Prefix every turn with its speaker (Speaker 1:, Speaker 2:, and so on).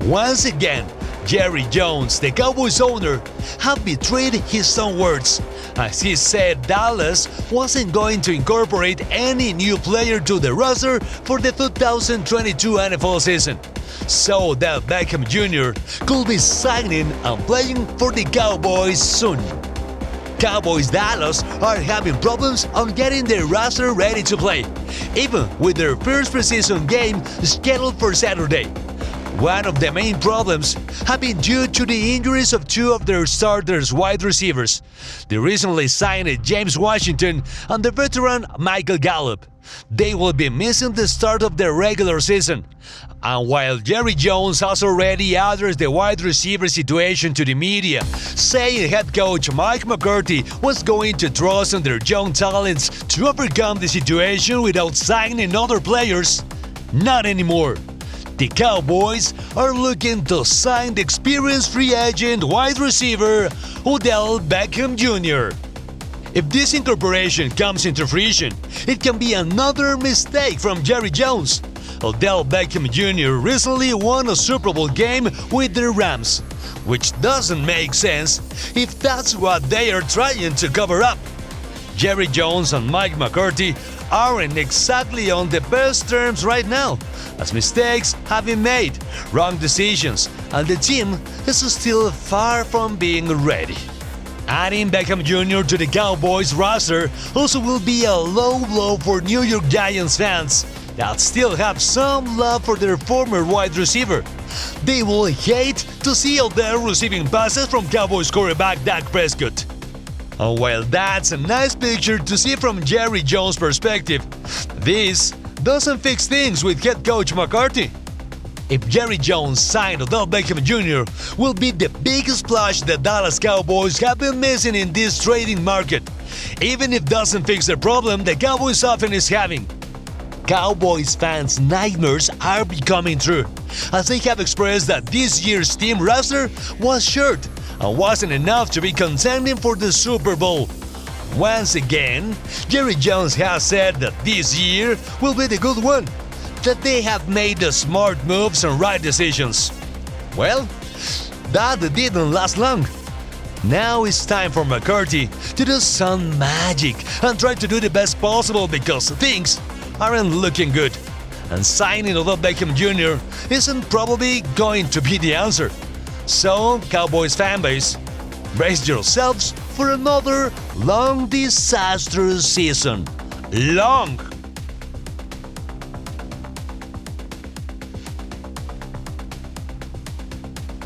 Speaker 1: Once again, Jerry Jones, the Cowboys owner, have betrayed his own words, as he said Dallas wasn't going to incorporate any new player to the roster for the 2022 NFL season. So Odell Beckham Jr. could be signing and playing for the Cowboys soon. Cowboys Dallas are having problems on getting their roster ready to play, even with their first preseason game scheduled for Saturday. One of the main problems have been due to the injuries of two of their starters wide receivers, the recently signed James Washington and the veteran Michael Gallup. They will be missing the start of the regular season. And while Jerry Jones has already addressed the wide receiver situation to the media, saying head coach Mike McCarthy was going to trust on their young talents to overcome the situation without signing other players, not anymore. The Cowboys are looking to sign the experienced free agent wide receiver Odell Beckham Jr. If this incorporation comes into fruition, it can be another mistake from Jerry Jones. Odell Beckham Jr. recently won a Super Bowl game with the Rams, which doesn't make sense if that's what they are trying to cover up. Jerry Jones and Mike McCarthy aren't exactly on the best terms right now, as mistakes have been made, wrong decisions, and the team is still far from being ready. Adding Beckham Jr. to the Cowboys roster also will be a low blow for New York Giants fans that still have some love for their former wide receiver. They will hate to see Odell receiving passes from Cowboys quarterback Dak Prescott. And while that's a nice picture to see from Jerry Jones' perspective, this doesn't fix things with head coach McCarthy. If Jerry Jones signed Odell Beckham Jr., will be the biggest splash the Dallas Cowboys have been missing in this trading market, even if it doesn't fix the problem the Cowboys often is having. Cowboys fans' nightmares are becoming true, as they have expressed that this year's team roster was short and wasn't enough to be contending for the Super Bowl. Once again, Jerry Jones has said that this year will be the good one, that they have made the smart moves and right decisions. Well, that didn't last long. Now it's time for McCarthy to do some magic and try to do the best possible because things aren't looking good. And signing Odell Beckham Jr. isn't probably going to be the answer. So, Cowboys fanbase, brace yourselves for another long disastrous season. Long!